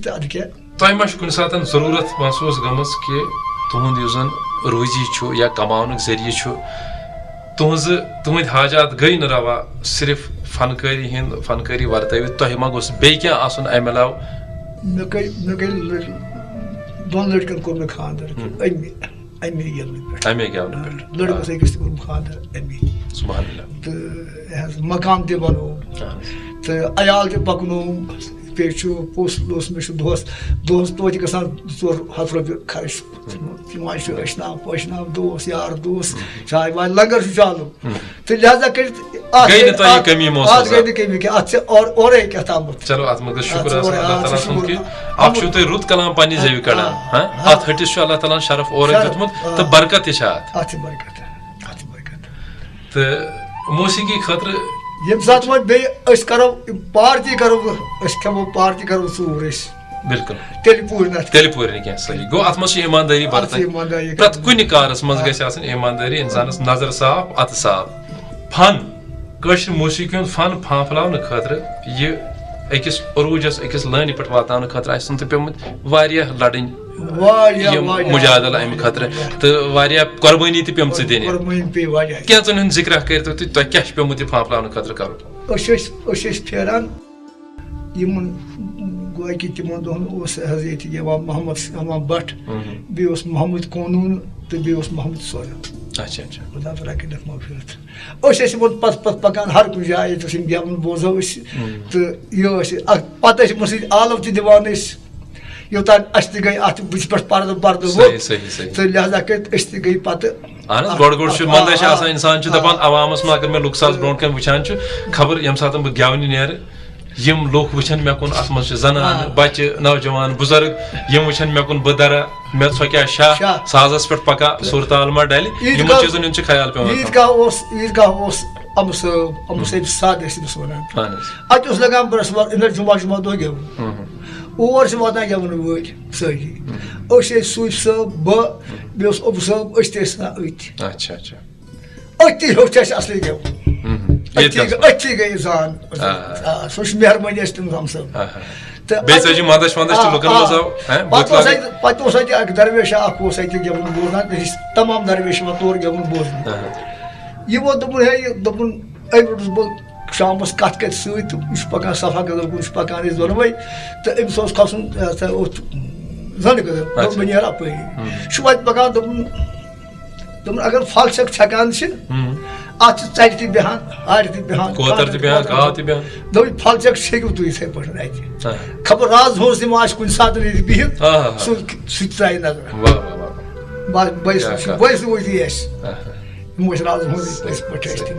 تۄہہِ ما چھُ کُنہِ ساتہٕ ضروٗرت محسوٗس گٔمٕژ کہِ تُہُنٛد یُس زن روزی چھُ یا کماونُک ذٔریعہٕ چھُ تُہٕنٛدۍ حاجات گٔے نہٕ روا صرف فنکٲری ورتٲوِتھ تۄہہِ ما گوٚژھ بیٚیہِ کینٛہہ آسُن امہِ علاوٕ؟ مےٚ گٔے 2 لٔڑکن کوٚر مےٚ خانٛدر اَمے گٮ۪ونہٕ پٮ۪ٹھ لٔڑکس أکِس تہِ کوٚرُم خانٛدر اَمے تہٕ مکان تہِ بنووُم تہٕ عیال تہِ پکنووُم بیٚیہِ چھُ پوٚژھ اوس مےٚ چھُ دۄہس توتہِ گژھان 200 رۄپیہِ خرٕچ یِوان چھُ ٲشناو پٲشناو دوس یار دوس چاے واے لنگر چھُ چالو تہٕ لہذا کٔرِتھ گٔے نہٕ تۄہہِ کٔمی اتھ گٔے نہٕ کٔمی کینٛہہ اتھ چھِ اورے کیٛاہ تامتھ. چلو اتھ منٛز گژھِ شُکر آسان اللہ تعالیٰ سُنٛد کہِ اکھ چھُو تُہۍ رُت کلام پننہِ زیوِ کڑان اتھ ہٹِس چھُ اللہ تعالیٰ ہن شرف اورے دیُتمُت تہٕ برکت تہِ چھِ اتھ تہٕ موسیٖقی خٲطرٕ ییٚمہِ ساتہٕ وۄنۍ بیٚیہِ أسۍ کرو پارٹی کرو أسۍ کھٮ۪مو پارٹی کرو ژوٗر أسۍ بِلکُل تیٚلہِ پوٗرِ نہٕ کینٛہہ صحیح گوٚو اتھ منٛز چھِ ایٖماندٲری برتٕنۍ پرٛٮ۪تھ کُنہِ کارس منٛز گژھِ آسٕنۍ ایٖماندٲری انسانس نظر صاف اتھٕ صاف. فن کٲشِر موسیٖقی ہُنٛد فن پھانٛپھلاونہٕ خٲطرٕ یہِ أکِس عروٗجس أکِس لٲنہِ پٮ۪ٹھ واتناونہٕ خٲطرٕ آسہِ تہِ پیٚومُت واریاہ لڑٕنۍ یِم مُجادل امہِ خٲطرٕ تہٕ واریاہ قۄربٲنی تہِ پیٚمژٕ دِنہِ. کینٛژن ہُنٛد ذِکرا کٔرتو تُہۍ تۄہہِ کیٛاہ چھُ پیٚومُت یہِ پھانٛپھلاونہٕ خٲطرٕ کرُن؟ أسۍ ٲسۍ پھیران یِمن گویا کہِ تِمن دۄہن اوس حظ ییٚتہِ یِوان محمد امان بٹ بیٚیہِ اوس محمد قونوٗن تہٕ بیٚیہِ اوس محمد صٲب خۄدا تعالیٰ کٔرِنَکھ مغفرت. أسۍ ٲسۍ یِمن پتہٕ پکان ہر کُنہِ جایہِ ییٚتہِ ٲسۍ یِم گٮ۪وُن بوزو أسۍ تہٕ یہِ ٲسۍ پتہٕ ٲسۍ یِمن سۭتۍ عالو تہِ دِوان أسۍ یوٚتام اَسہِ تہِ گٔے اتھ بٕتھِ پٮ۪ٹھ پردٕ تہٕ لہذا کٔرِتھ أسۍ تہِ گٔے پتہٕ. اہن حظ گۄڈٕ چھُ منٛدے چھِ آسان انسان چھُ دپان عوامس منٛز اگر مےٚ لُکہٕ ساس برونٛٹھ کَنۍ وٕچھان چھُ خبر ییٚمہِ ساتہٕ بہٕ گٮ۪ونہِ نیرٕ یِم لُکھ وٕچھن مےٚ کُن اتھ منٛز چھِ زنانہٕ بچہِ نوجوان بُزرگ یِم وٕچھن مےٚ کُن بہٕ درا مےٚ سۄ کیٛاہ شاہ سازس پٮ۪ٹھ پکا سُر تال ما ڈلہِ یِمن چیٖزن ہُنٛد چھُ خیال پیٚوان. عیٖدگاہ اوس امہٕ صٲب ساد ٲسۍ أمِس ونان اتہِ اوس لگان برٛٮ۪سوار جُمعہ دۄہ گٮ۪وُن اور چھِ واتان گٮ۪ونہٕ وٲلۍ سٲری أسۍ ٲسۍ سوٗفۍ صٲب بہٕ بیٚیہِ اوس ابوٗ صٲب أسۍ تہِ ٲسۍ آسان أتھی ہیوٚچھ اَسہِ اصلی گٮ۪وُن أتھی گٔے زان سۄ چھِ مہربٲنی اَسہِ تٔمِس ہم صٲب. پتہٕ اوس اَتہِ اکھ درویشا اکھ اوس اَتہِ گٮ۪وُن بوزان أسۍ ٲسۍ تمام درویش یِوان تور گٮ۪وُن بوزنہِ یِمو دوٚپُن ہے دوٚپُن أمۍ روٚٹُس بہٕ شامس کتھ کرِ سۭتۍ تہٕ یہِ چھُ پکان صفا قدل کُن چھُ پکان أسۍ دۄنوے تہٕ أمِس اوس کھسُن زنہِ قدل دوٚپ بہٕ نیرٕ اپٲری چھُ وتہِ پکان دوٚپُن اگر پھل چھکان چھِ اتھ چھِ ژرِ تہِ بیٚہان آرِ تہِ بیٚہان دوٚپُن پھل چک چھیٚکِو تُہۍ یِتھٕے پٲٹھۍ اتہِ خبر راز ہوس ما آسہِ کُنہِ ساتہٕ ییٚتہِ بِہِتھ سُہ تہِ ترایہِ نظر بٲیِس وٲتی اَسہِ یِمو ٲسۍ راز ہوس أسۍ پٲٹھۍ ٲسۍ تِم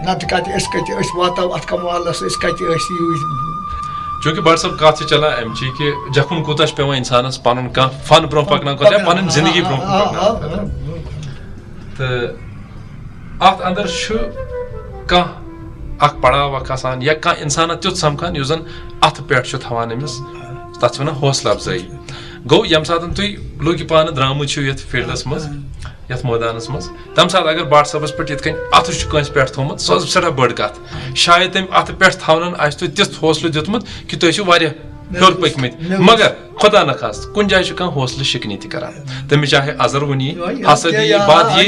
نتہٕ کتہِ أسۍ کتہِ أسۍ واتو اتھ کمالس أسۍ کتہِ ٲسۍ یوٗت. چوٗنکہِ بٹ صٲب کتھ چھِ چلان امچی کہِ جکھُن کوٗتاہ چھُ پیٚوان انسانس پنُن کانٛہہ فن برونٛہہ پکناونہٕ خٲطرٕ یا پنٕنۍ زندگی برونٛہہ پکناونہٕ خٲطرٕ تہٕ اتھ انٛدر چھُ کانٛہہ اکھ پڑاو اکھ آسان یا کانٛہہ انسانا تیُتھ سمکھان یُس زن اتھٕ پٮ۪ٹھ چھُ تھاوان أمِس تتھ چھِ ونان حوصلہٕ افضٲیی. گوٚو ییٚمہِ ساتہٕ تُہۍ لوٗکہِ پانہٕ درٛامٕتۍ چھِو یتھ فیٖلڈس منٛز یتھ مٲدانس منٛز تمہِ ساتہٕ اگر بٹ صٲبس پٮ۪ٹھ یِتھ کٔنۍ اتھٕ چھُ کٲنٛسہِ پٮ۪ٹھ تھومُت سۄ ٲس سٮ۪ٹھاہ بٔڑ کتھ شاید تٔمۍ اتھٕ پٮ۪ٹھ تھاونن آسہِ تۄہہِ تیُتھ حوصلہٕ دیُتمُت کہِ تُہۍ چھِو واریاہ ہیوٚر پٔکمٕتۍ مگر خۄدا نخواستہٕ کُنہِ جایہِ چھُ کانٛہہ حوصلہٕ شِکنی تہِ کران تٔمِس چاہے ازروُن یی حسد یی بد یی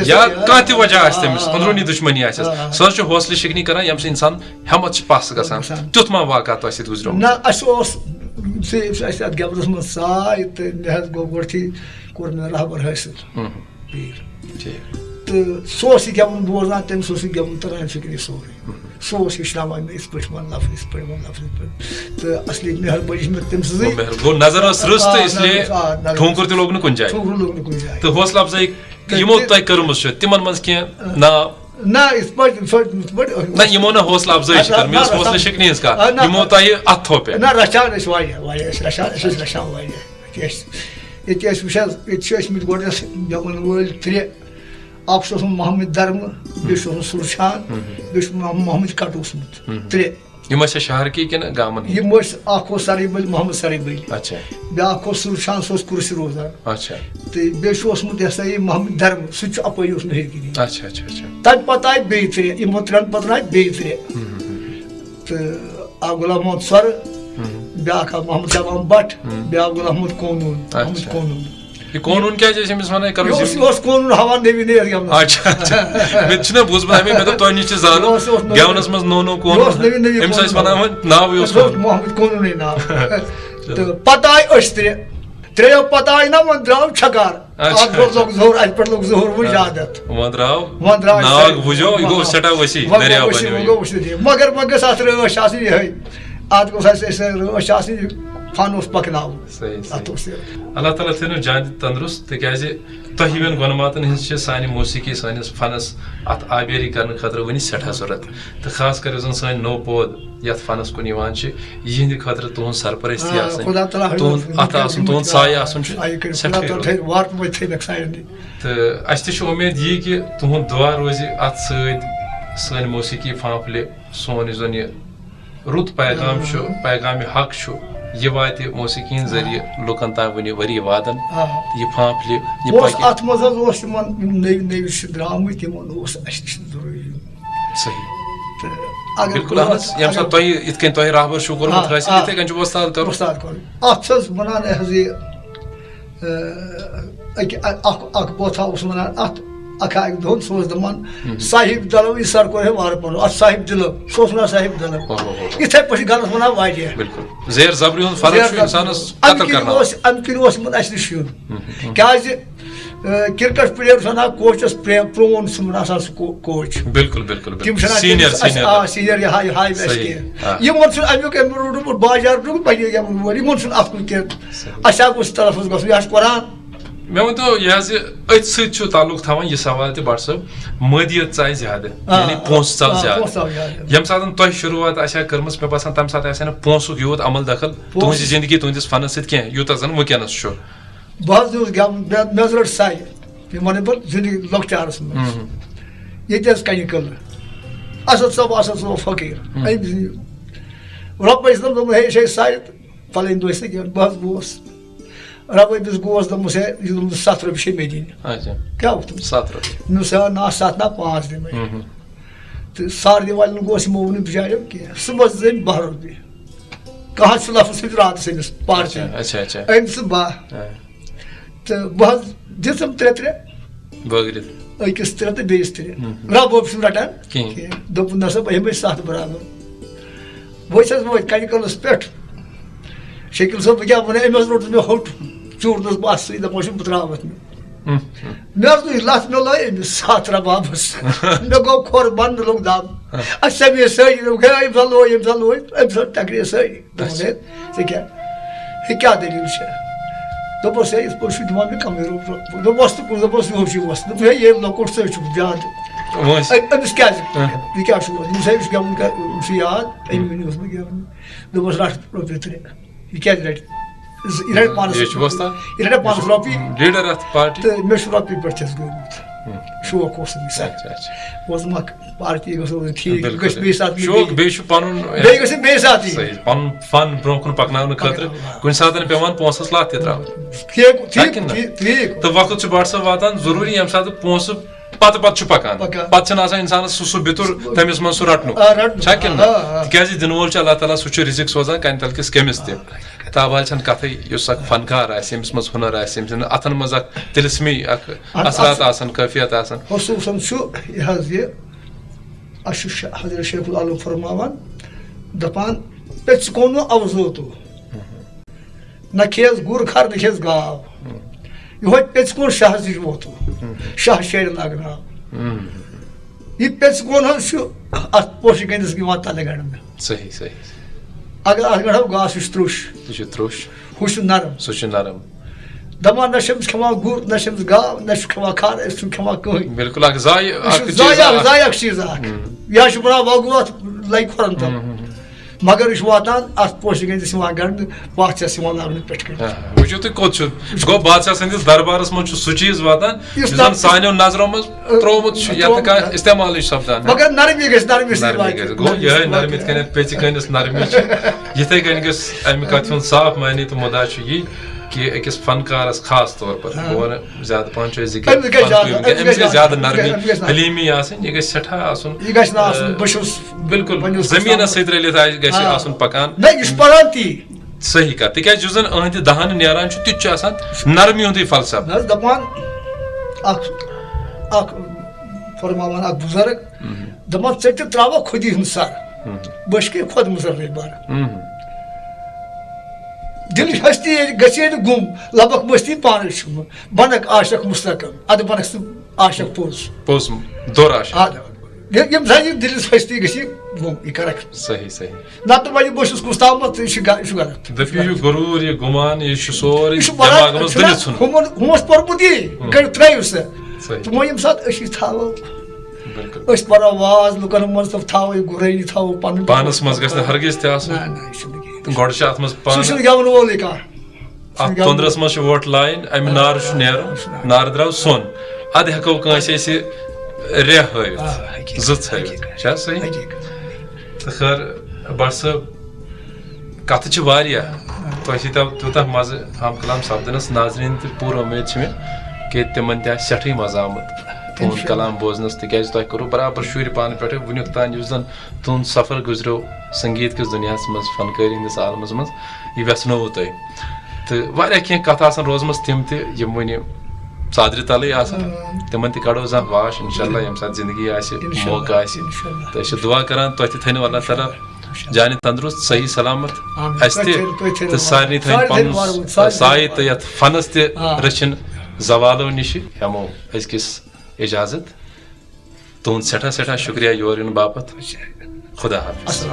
یا کانٛہہ تہِ وجہ آسہِ تٔمِس أنٛدروٗنی دُشمنی آسٮ۪س سُہ حظ چھُ حوصلہٕ شِکنی کران ییٚمہِ سۭتۍ انسان ہٮ۪مت چھِ پس گژھان تیُتھ ما واقعہ تۄہہِ سۭتۍ گُزریومُت؟ نہ اَسہِ اوس اَسہِ اتھ گٮ۪ونس منٛز ساے تہٕ مےٚ حظ گوٚو گۄڈٕتھٕے کوٚر مےٚ رہبر حٲصِل تہٕ سُہ اوس یہِ گٮ۪وُن بوزان تٔمِس اوس یہِ گٮ۪وُن تران فِکرِ سورُے سُہ اوس ہیٚچھناوان مےٚ یِتھ پٲٹھۍ وَن لفظ یِتھ پٲٹھۍ وَن لفظ یِتھ پٲٹھۍ تہٕ اصلی مہربٲنی چھِ مےٚ تٔمۍ سٕنٛزٕے نظر ٲس رٕژ تہٕ اسلیے ٹھونٛکُر تہِ لوٚگ نہٕ کُنہِ جایہِ تہٕ حوصلہٕ افضٲیی یِمو تۄہہِ کٔرمٕژ چھِ تِمن منٛز کینٛہہ ناو؟ نہ یِتھ پٲٹھۍ نہ یِمو نہٕ حوصلہٕ افضٲیی چھِ کٔرمٕژ مےٚ ٲس حوصلہٕ شِکنی ہٕنٛز کتھ یِمو تۄہہِ اتھ تھوٚو پٮ۪ٹھ. نہ رچھان ٲسۍ واریاہ أسۍ ٲسۍ رچھان واریاہ ییٚتہِ ٲسۍ وٕچھ حظ ییٚتہِ چھِ ٲسمٕتۍ گۄڈٕ ٲسۍ گٮ۪وَن وٲلۍ 3 اکھ چھُ اوسمُت محمد درمہٕ بیٚیہِ چھُ اوسمُت سُرچھان بیٚیہِ چھُ محمد کٹ اوسمُت 3 یِم ٲسیا شہرکی کِنہٕ گامن؟ یِم ٲسۍ اکھ اوس سرٕے بٔلۍ محمد سرٕے بٔلۍ بیٛاکھ اوس سُرچھان سُہ اوس کُرسی روزان تہٕ بیٚیہِ چھُ اوسمُت یہِ ہسا یہِ محمد درمہٕ سُہ تہِ چھُ اپٲری اوسمُت ہیٚرِ کِنی تَمہِ پتہٕ آیہِ بیٚیہِ 3 یِمو 3 پتہٕ آیہِ بیٚیہِ 3 تہٕ اکھ غلام محمد سۄرٕ بیاکھ محمد تمام بٹ بیاکھ گوٚو احمد قونوٗن احمد قونوٗن یہ قونوٗن کیٛازِ ٲسۍ أمِس وَنان کرو یہِ اوس قونوٗن ہاوان نٔوی نٔوۍ گٮ۪ونَس اچھا اچھا مےٚ تہِ چھُنہ بوٗزمُت اَمے مےٚ دوٚپ تۄہہِ نِش تہِ زانُن گٮ۪ونَس منٛز نوٚو نوٚو قونوٗن أمِس ٲسۍ وَنان وۄنۍ ناوٕے اوس محمد قونوٗنٕے ناو تہٕ پَتہٕ آے أسۍ ترٛیٚیو پَتہٕ آے نا وۄنۍ درٛاو چھکار اَتھ لوٚگ ظہوٗر اَتہِ پٮ۪ٹھ لوٚگ ظہوٗر وٕجادت وۄنۍ درٛاو ناگ وٕجو یہِ گوٚو سٮ۪ٹھاہ ؤسیع دٔریاو بَنیو مگر وۄنۍ گٔژھ اَتھ رٲچھ آسٕنۍ یِہٕے اَتھ گوٚژھ اَسہِ رٲچھ آسٕنۍ فن اوس پَکناوُن اَتھ اوس اللہ تعالیٰ تھٲینو جان تندرست تِکیازِ تۄہہِ ہِوٮ۪ن گۄنماتن ہٕنٛز چھِ سانہِ موسیٖقی سٲنِس فنس اَتھ آبیٲری کرنہٕ خٲطرٕ وٕنہِ سٮ۪ٹھاہ ضوٚرتھ تہٕ خاص کر یُس زن سٲنۍ نوٚو پود یتھ فنس کُن یِوان چھِ یِہنٛدِ خٲطرٕ تُہنٛز سرپرستی آسٕنۍ اَتھ آسُن تُہنٛد سایہِ آسُن چھُ تہٕ اَسہِ تہِ چھُ اُمید یی کہِ تُہنٛد دُعا روزِ اَتھ سۭتۍ سٲنۍ موسیٖقی فانفلہِ سون یُس زن یہِ رُت پیغام چھُ پیغامِ حق چھُ یہِ واتہِ موسیٖقی ہٕنٛدۍ ذٔریعہٕ لُکن تام وٕنہِ ؤری وادن یہِ فانفلہِ یہِ پکہِ اتھ منٛز حظ اوس یِمن یِم نٔوۍ نٔوۍ چھِ درٛامٕتۍ یِمن اوس اَسہِ نِش ضروٗری یُن صحیح بِلکُل اہن حظ ییٚمہِ ساتہٕ تۄہہِ یِتھ کٔنۍ تۄہہِ رہبر چھُو کوٚرمُت حٲصِل یِتھٕے کٔنۍ چھُ وۄستاد کرُن اتھ چھِ حظ ونان حظ یہِ اکھ بوتھا اوس ونان اتھ اکھ دۄہن سُہ اوس دپان صاحب دلو یہِ سر کوٚر ہے وارٕ پَنُن اتھ صاحب دِلو سُہ اوس ونان صاحب دلو یِتھٕے پٲٹھۍ چھِ گرس ونان واریاہ بِلکُل زیر زبرِ ہُنٛد فرق چھُ اِنسانس امہِ کِنۍ اوس یِمن اَسہِ نِش یُن کیازِ کرکٹ پٕلیر چھُ ونان کوچس پرون چھُ آسان سُہ کوچ بِلکُل بِلکُل تِم چھِ سیٖنیر یہِ ہاے اَسہِ کینٛہہ یِمن چھُنہٕ امیُک روٗدمُت باجار پننہِ گٮ۪وُن وول یِمن چھُنہٕ اتھ کُن کینٛہہ اَسہِ ہا گوٚژھ تلفظ گژھُن یہِ حظ چھُ قرآن مےٚ ؤنۍتو یہِ حظ یہِ أتھۍ سۭتۍ چھُ تعلُق تھاوان یہِ سوال تہِ بٹ صٲب مٲدیت ژاے زیادٕ یعنی پونٛسہٕ ژاو زیادٕ ییٚمہِ ساتہٕ تۄہہِ شروٗعات آسہِ ہا کٔرمٕژ مےٚ باسان تمہِ ساتہٕ آسہِ ہا نہٕ پونٛسُک یوٗت عمل دخل تُہنٛزِ زندگی تُہنٛدِس فنس سۭتۍ کینٛہہ یوٗتاہ زن وٕنکیٚنس چھُ بہٕ حظ اوسُس گٮ۪وُن مےٚ حظ رٔٹ ساے یِم وَنہٕ بہٕ زندگی لۄکچارس منٛز ییٚتہِ حظ کنہِ قٕلہٕ اسد صٲب فقیٖر أمۍ رۄپے ٲسۍ دوٚپمُت ہے یہِ چھے ساے تہٕ فلٲنۍ دۄہ ٲسۍ گٮ۪وان بہٕ حظ گوس رۄپے دِژ گوس دوٚپمَس ہے یہِ دوٚپمُت 7 رۄپیہِ چھے مےٚ دِنۍ کیٛاہ ووٚتھُم 7 رۄپیہِ مےٚ دوٚپُس ہے نا 7 نا 5 دِمے تہٕ ساڑِ والٮ۪ن گوس یِمو ووٚن نہٕ بِچاریو کینٛہہ صُبحس دِژ أمۍ 12 رۄپیہِ کانٛہہ چھُ لفظ سۭتۍ راتس أمِس پارچہِ أمۍ دِژ 12 تہٕ بہٕ حظ دِژٕم 3 بٲگرِتھ أکِس 3 تہٕ بیٚیِس 3 رۄب چھُنہٕ رٹان کینٛہہ دوٚپُن نسا بہٕ ہیٚمے 7 برابر بہٕ چھَس وٲتۍ کنہِ قٕلس پٮ۪ٹھ شکیٖل صٲب بہٕ کیٛاہ وَنہٕ أمۍ حظ روٚٹ مےٚ ہوٚٹ چوٗرنس بہٕ اَتھ سۭتۍ دَپان چھُم بہٕ ترٛاوَتھ نہٕ مےٚ حظ لٔج لَتھ مےٚ لٲے أمِس 7 ربابس مےٚ گوٚو کھۄر بنٛد لوٚگ دب اَسہِ سَمے سٲری دوٚپُکھ ہے أمۍ سا لوے أمۍ سا ٹکرے سٲری دوٚپمَس ہے ژےٚ کیٛاہ ہے کیٛاہ دٔلیٖل چھےٚ دوٚپُس ہے یِتھ پٲٹھۍ چھُ دِوان مےٚ کَمٕے رۄپیہِ دوٚپمَس تہٕ دوٚپمَس یِہُس چھُ وَس دوٚپُن ہے ییٚلہِ لۄکُٹ ژٕ چھُکھ زیادٕ أمِس کیٛازِ یہِ کیٛاہ چھُ أمِس ہے یہِ چھُ گٮ۪وُن یہِ چھُ یاد أمۍ ؤنِوُس بہٕ گٮ۪وُن دوٚپمَس رَٹھ رۄپیہِ 3 یہِ کیٛازِ رَٹہِ یہِ رَٹہِ پانَس رۄپیہِ تہٕ مےٚ چھُ رۄپیہِ پٮ۪ٹھ چھَس گوٚمُت شوق اوسُم یہِ سا بہٕ اوسُس دَپان پارٹی گٔژھ روزٕنۍ ٹھیٖک یہِ گژھِ بیٚیہِ ساتہٕ بیٚیہِ گٔژھِم بیٚیہِ ساتہٕ یِنۍ پنُن فن برونٛہہ کُن پکناونہٕ خٲطرٕ کُنہِ ساتہٕ پیٚوان پونٛسس لَتھ تہِ ترٛاوٕنۍ تہٕ وقت چھُ بٹ صٲب واتان ضروٗری ییٚمہِ ساتہٕ پونٛسہٕ پتہٕ چھُ پکان پتہٕ چھُنہٕ آسان اِنسانس سُہ بِتُر تٔمِس منٛز سُہ رٹنُک چھا کِنہٕ نہ تِکیازِ دِنہٕ وول چھُ اللہ تعالیٰ سُہ چھُ رِزق سوزان کَنہِ تل کِس کٔمِس تہِ تابال چھنہٕ کتھٕے یُس اکھ فنکار آسہِ ییٚمِس منٛز ہُنر آسہِ ییٚمہِ سٕنٛدٮ۪ن اتھن منٛز اکھ تِلسمی اکھ اثرات آسان کٲفیت آسان خصوٗصن چھُ یہِ حظ یہِ اَسہِ چھُ حضرت شیخ العالم فرماوان دپان پٔژھۍ کوٚنوٗ اوزوتوٗ نہ کھیٚیَس گُر کھر نہ کھیٚیَس گاو یِہوے پٔژھۍ کوٚن شاہس نِش ووتوٗ شاہ شیرِ لگناو یہِ پٔژھۍ کوٚن حظ چھُ اتھ پوشہِ گٔنٛدِس یِوان تلہٕ گنٛڈنہٕ اگر اتھ گنٛڈو گاسہٕ یہِ چھُ ترٛوٚش ہُہ چھُ نرم دپان نہ چھِ أمِس کھٮ۪وان گُر نہ چھِ أمِس گاو نہ چھُ کھٮ۪وان کھر أسۍ چھُنہٕ کھٮ۪وان کٕہٕنۍ ضایہِ اکھ چیٖز اکھ یا چھُ بنان وۄنۍ گوٚو اتھ لگہِ کھۄرن تل مگر یہِ چھُ واتان اتھ پوشہِ گٔنٛدِس یِوان گنٛڈنہٕ بادشاہس یِوان لاگنہٕ پٮ۪ٹھٕ کٔنۍ وٕچھِو تُہۍ کوٚت چھُ گوٚو بادشاہ سٕنٛدِس دربارس منٛز چھُ سُہ چیٖز واتان یُس زن سانیو نظرو منٛز ترٛوومُت چھُ یتھ نہٕ کانٛہہ استعمالٕے چھُ سپدان مگر نرمی گژھِ گوٚو یِہے نرمی یِتھ کٔنٮ۪تھ پیٚژِ کٲنِس نرمی چھِ یِتھے کٔنۍ گٔژھ امہِ کتھِ ہُنٛد صاف معنی تہٕ مُدا چھُ یی کہِ أکِس فنکارس خاص طور پر بہٕ وَنہٕ زیادٕ پہن چھُ ذِکر أمِس گژھِ زیادٕ نرمی حلیٖمی آسٕنۍ یہِ گژھِ سٮ۪ٹھاہ آسُن بِلکُل زٔمیٖنس سۭتۍ رٔلِتھ گژھِ آسُن پکان نہ یہِ چھُ پران تی صحیح کتھ تکیازِ یُس زن أہنٛدِ دہن نیران چھُ تہِ چھُ آسان نرمی ہُنٛدُے فلسفہٕ. نہ حظ دپان اکھ فرماوان اکھ بُزرگ دپان ژےٚ تہِ تراوکھ خودی ہُنٛد سر بٔشکے خۄد مُضرٕے بر دلٕچ ہستی ییٚلہِ گژھے نہٕ گُم لبکھ مستی پانے چھُم بنکھ عاشق مستقم ادٕ بنکھ ژٕ عاشق پوٚز پوٚز دور عاشق. یِم زن یہِ دلٕچ ہستی گژھِ گُم یہِ کرکھ صحیح صحیح. نتہٕ وۄنۍ بہٕ چھُس گُستاومت یہِ چھُ غلط. دٔپِو یہِ غروٗر یہِ گُمان یہِ چھُ سورُے دٮ۪ماغہٕ منٛز دٔلِتھ ژھُنُن. ہُم اوس پوٚرمُت یی کٔرِو ترٲیِو سا صحیح. تہٕ وۄنۍ ییٚمہِ ساتہٕ أسۍ یہِ تھاوو بِلکُل أسۍ پرو واز لُکن منٛز تہٕ تھاوو یہِ گُرٲیی تھاوو پنُن پانس منٛز گژھِ نہٕ ہرگز تہِ آسُن. یہِ چھُنہٕ کِہیٖنۍ. گۄڈٕ چھُ اتھ منٛز سُہ پانہٕ چھُنہٕ گٮ۪ونہٕ وولٕے کانٛہہ. اتھ توٚنٛدرس منٛز چھِ وۄٹھ لاین امہِ نارٕ چھُ نیرُن نارٕ درٛاو سۄن ادٕ ہٮ۪کو کٲنٛسہِ أسۍ رےٚ ہٲوِتھ زٕ تھٲوِتھ چھا صحیح. تہٕ خٲر بٹ صٲب کتھٕ چھِ واریاہ تۄہہِ سۭتۍ تیوٗتاہ مزٕ ہم کلام سپدنس ناظریٖن تہِ پوٗرٕ اُمید چھِ مےٚ کہِ تِمن تہِ آسہِ سٮ۪ٹھٕے مزٕ آمُت تُہُنٛد کلام بوزنس تِکیازِ تۄہہِ کوٚروٕ برابر شُرۍ پانہٕ پٮ۪ٹھٕ وُنیُک تام یُس زن تُہُنٛد سفر گُزریو سنگیٖت کِس دُنیاہس منٛز فنکٲری ہٕنٛدِس عالمس منٛز یہِ ویژھنووُ تۄہہِ تہٕ واریاہ کینٛہہ کتھٕ آسان روزمژ تِم تہِ یِم وُنہِ ژادرِ تلٕے آسان تِمن تہِ کڑو زانٛہہ واش انشاء اللہ ییٚمہِ ساتہٕ زندگی آسہِ موقعہٕ آسہِ تہٕ أسۍ چھِ دُعا کران تۄہہِ تہِ تھٲینو اللہ تعالیٰ جانہِ تندرست صحیح سلامت اسہِ تہِ تہٕ سارنٕے تھٲیِن پنُن سایہِ تہٕ یتھ فنس تہِ رٔچھِن زوالو نِشہِ ہٮ۪مو أزکِس اجازت تُہُنٛد سٮ۪ٹھاہ سٮ۪ٹھاہ شُکریہ یور یِنہٕ باپتھ خدا حافظ.